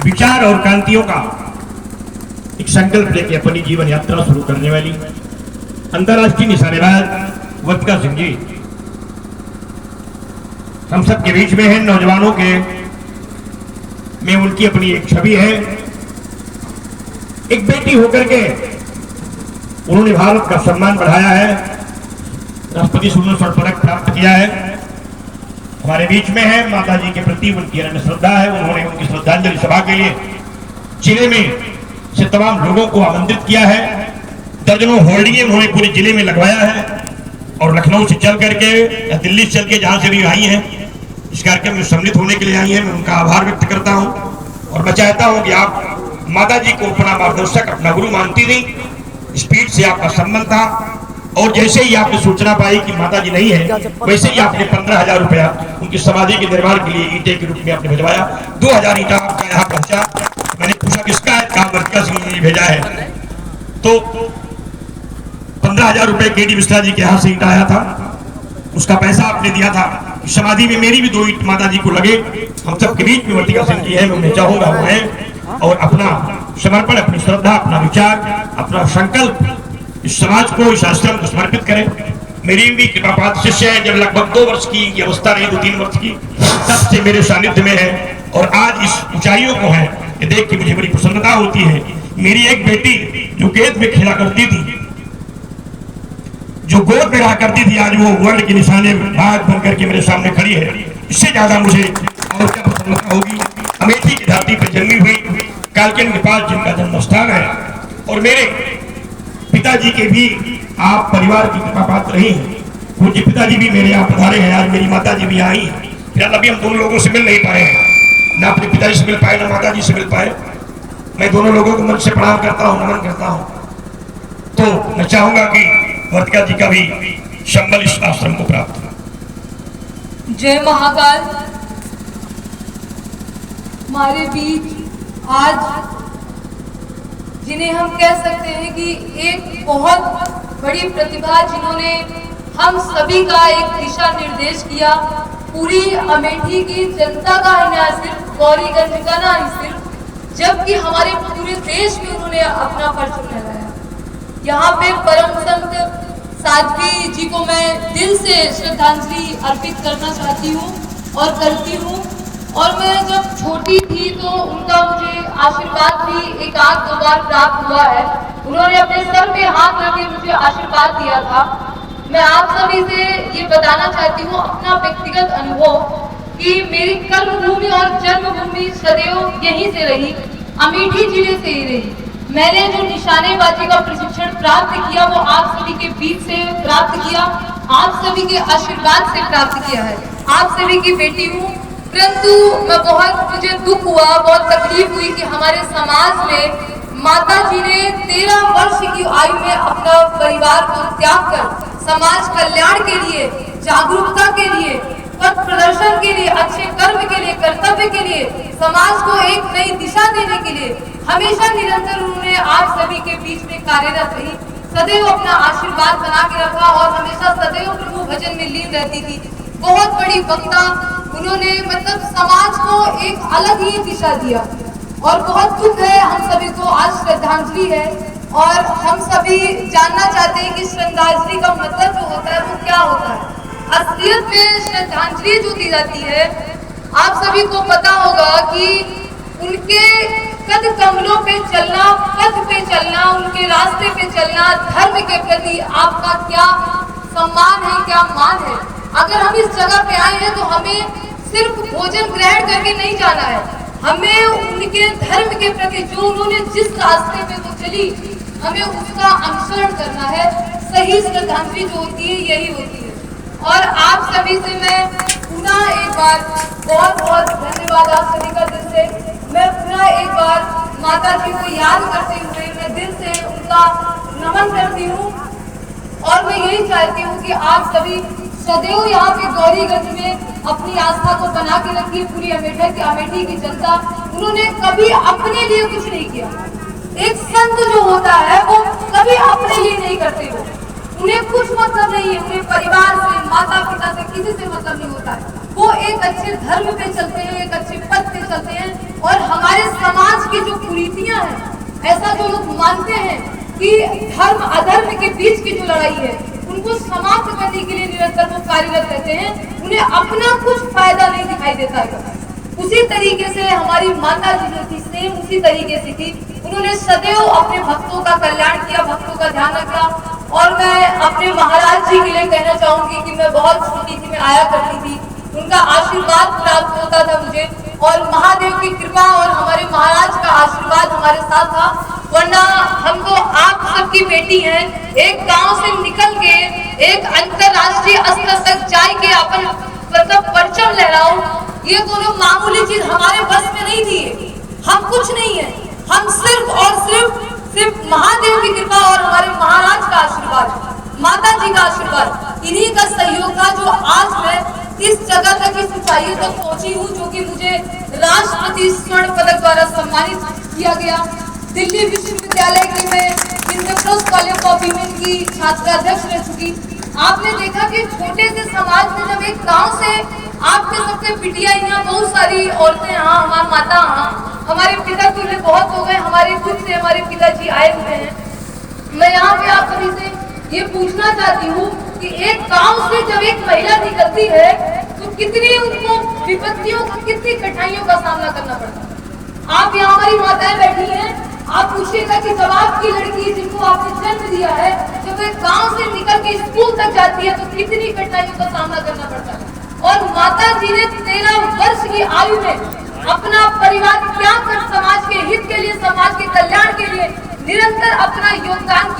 विचार और क्रांतियों का एक संकल्प लेके अपनी जीवन यात्रा शुरू करने वाली अंतर्राष्ट्रीय निशानेबाज वर्तिका सिंह जी हम सब के बीच में है। नौजवानों के में उनकी अपनी एक छवि है। एक बेटी होकर के उन्होंने भारत का सम्मान बढ़ाया है, राष्ट्रपति स्वर्ण पदक प्राप्त किया है। हमारे बीच में है। माता जी के प्रति उनकी अनन्य श्रद्धा है। उन्होंने उनकी श्रद्धांजलि सभा के लिए जिले में से तमाम लोगों को आमंत्रित किया है। दर्जनों होर्डिंगे उन्होंने पूरे जिले में लगवाया है और लखनऊ से चल करके या दिल्ली से चल के जहां से भी आई हैं इस कार्यक्रम में सम्मिलित होने के लिए आई हैं, मैं उनका आभार व्यक्त करता हूं। और मैं चाहता हूं कि आप माता जी को अपना मार्गदर्शक अपना गुरु मानती थी। स्पीड से आपका संबंध था और जैसे ही आपने सूचना पाई कि माता जी नहीं है वैसे ही आपने 15,000 रुपया उनकी समाधि के निर्माण के लिए ईंटे के रूप में आपने भिजवाया। 2,000 ईंटा आपका यहाँ पहुंचा। मैंने पूछा किसका है, कहा वर्तिका सिंह ने भेजा है। तो 15,000 रुपए के डी मिश्रा जी के यहाँ से ईंटा आया था, उसका पैसा आपने दिया था। समाधि में मेरी भी 2 ईंट माता जी को लगे। हम सब के बीच में वर्तिका सिंह जी है, मैं उन्हें चाहूंगा वो है और अपना समर्पण, अपनी श्रद्धा, अपना विचार, अपना संकल्प इस समाज को, इस आश्रम को समर्पित करें। मेरी भी कृपापात्र शिष्य है। जब लगभग 2 वर्ष की अवस्था रही, 2-3 वर्ष की, तब से मेरे सानिध्य में है और आज इस ऊंचाइयों को है ये देख के मुझे बड़ी प्रसन्नता होती है। मेरी एक बेटी जो गेंद में खेला करती थी, जो गोद में रहा करती थी, आज वो वर्ण के निशाने बाग बन करके मेरे सामने खड़ी है। इससे ज्यादा मुझे और क्या प्रसन्नता होगी। अमेठी की धरती पर जन्मी हुई, कालकेन के पास जिनका जन्म स्थान है और मेरे पिताजी के भी आप परिवार की कृपा पात्र रही हैं। पूज्य पिताजी भी मेरे यहाँ पधारे हैं, आज मेरी माता जी भी आई। फिर अभी हम दोनों लोगों से मिल नहीं पाए हैं, ना अपने पिताजी से मिल पाए ना माता जी से मिल पाए। मैं दोनों लोगों को मन से प्रणाम करता हूँ, नमन करता हूँ। तो मैं चाहूंगा कि वर्तिका जी का भी संबल इस आश्रम को प्राप्त हो। जय महाकाल। हमारे बीच आज जिन्हें हम कह सकते हैं कि एक बहुत बड़ी प्रतिभा, जिन्होंने हम सभी का एक दिशा निर्देश किया, पूरी अमेठी की जनता का ही ना सिर्फ गौरीगंज का ना ही सिर्फ, जबकि हमारे पूरे देश में उन्होंने अपना परचम लहराया। यहाँ पे परम संत साध्वी जी को मैं दिल से श्रद्धांजलि अर्पित करना चाहती हूँ और करती हूँ। और मैं जब छोटी थी तो उनका मुझे आशीर्वाद भी एक आध 2 बार प्राप्त हुआ है। उन्होंने अपने सर पे हाथ रख के मुझे आशीर्वाद दिया था। मैं आप सभी से ये बताना चाहती हूँ अपना व्यक्तिगत अनुभव कि मेरी कर्मभूमि और जन्मभूमि सदैव यहीं से रही, अमेठी जिले से ही रही। मैंने जो निशानेबाजी का प्रशिक्षण प्राप्त किया वो आप सभी के बीच से प्राप्त किया, आप सभी के आशीर्वाद से प्राप्त किया है। आप सभी की बेटी हूँ, परंतु मुझे दुख हुआ, बहुत तकलीफ हुई कि हमारे समाज में माता जी ने 13 वर्ष की आयु में अपना परिवार को त्याग कर समाज कल्याण के लिए, जागरूकता के लिए, पथ प्रदर्शन के लिए, अच्छे कर्म के लिए, कर्तव्य के लिए, समाज को एक नई दिशा देने के लिए हमेशा निरंतर उन्होंने आप सभी के बीच में कार्यरत रही। सदैव अपना आशीर्वाद बना के रखा और हमेशा सदैव प्रभु भजन में लीन रहती थी। बहुत बड़ी वक्ता उन्होंने, मतलब समाज को एक अलग ही दिशा दिया और बहुत दुख है हम सभी को। आज श्रद्धांजलि है और हम सभी जानना चाहते हैं कि श्रद्धांजलि का मतलब जो होता है वो क्या होता है। असलियत में श्रद्धांजलि जो दी जाती है, आप सभी को पता होगा कि उनके कद कमलों पे चलना, पथ पे चलना, उनके रास्ते पे चलना, धर्म के प्रति आपका क्या सम्मान है, क्या मान है। अगर हम इस जगह पे आए हैं तो हमें सिर्फ भोजन ग्रहण करके नहीं जाना है, हमें उनके धर्म के प्रति जो उन्होंने जिस रास्ते पे वो चली, हमें उसका अनुसरण करना है। सही श्रद्धांजलि जो होती है यही होती है। और आप सभी से मैं पुनः एक बार बहुत बहुत धन्यवाद आप सभी का दिल से। मैं पुनः एक बार माता जी को याद करते हुए मैं दिल से उनका नमन करती हूँ और मैं यही चाहती हूँ कि आप सभी सदैव यहाँ पे गौरीगंज में अपनी आस्था को बना के रखिए। पूरी अमेठी की जनता, उन्होंने कभी अपने लिए कुछ नहीं किया। एक संत जो होता है वो कभी अपने लिए नहीं करते, वो उन्हें कुछ मतलब नहीं है, उन्हें परिवार से, माता पिता से, किसी से मतलब नहीं होता है। वो एक अच्छे धर्म पे चलते हैं, एक अच्छे पद पे चलते हैं और हमारे समाज कुरीतियां हैं, ऐसा जो लोग मानते हैं कि धर्म अधर्म के बीच की जो लड़ाई है उनको समाप्त करने के लिए निरंतर वो कार्यरत रहते हैं, उन्हें अपना कुछ फायदा नहीं दिखाई देता है। उसी तरीके से हमारी माता जी जो थी सेम उसी तरीके से थी, उन्होंने सदैव अपने भक्तों का कल्याण किया, भक्तों का ध्यान रखा। और मैं अपने महाराज जी के लिए कहना चाहूंगी कि मैं बहुत छोटी थी, मैं आया करती थी, उनका आशीर्वाद प्राप्त होता था मुझे, और महादेव की कृपा और हमारे महाराज का आशीर्वाद हमारे साथ था। वरना हम तो आप सबकी बेटी हैं, एक गांव से निकल के एक अंतरराष्ट्रीय स्तर तक जाए के अपन मतलब परचम लहराओ, ये दोनों मामूली चीज हमारे बस में नहीं थी। हम कुछ नहीं है, हम सिर्फ और सिर्फ महादेव की कृपा और हमारे महाराज का आशीर्वाद, माता जी का आशीर्वाद, इन्हीं का सहयोग था जो आज मैं इस जगह तक, इस ऊंचाइयों तक पहुंची हूँ, जो कि मुझे राष्ट्रपति स्वर्ण पदक द्वारा सम्मानित किया गया। दिल्ली विश्वविद्यालय की मैं इंद्रप्रस्थ कॉलेज ऑफ विमेन की छात्राध्यक्ष रह चुकी। आपने देखा कि छोटे से समाज में जब एक गांव से आपके सबके बिटिया यहाँ, बहुत सारी औरतें यहाँ, हमारी माता यहाँ, हमारे पिता तुल्य बहुत हो गए, हमारे खुद से हमारे पिताजी आए हुए हैं। मैं यहाँ पे आप सभी से ये पूछना चाहती हूँ कि एक गांव से जब एक महिला निकलती है तो कितनी उनको विपत्तियों का, कितनी कठिनाइयों का सामना करना पड़ता है। आप यहाँ हमारी माताएं बैठी हैं, आप पूछिएगा कि जब आपकी लड़की जिनको आपने जन्म दिया है जब एक गांव से निकल के स्कूल तक जाती है तो कितनी कठिनाइयों का सामना करना पड़ता है। और माता जी ने 13 वर्ष की आयु में अपना परिवार त्याग कर समाज के हित के लिए, समाज के कल्याण के लिए निरंतर अपना योगदान किया।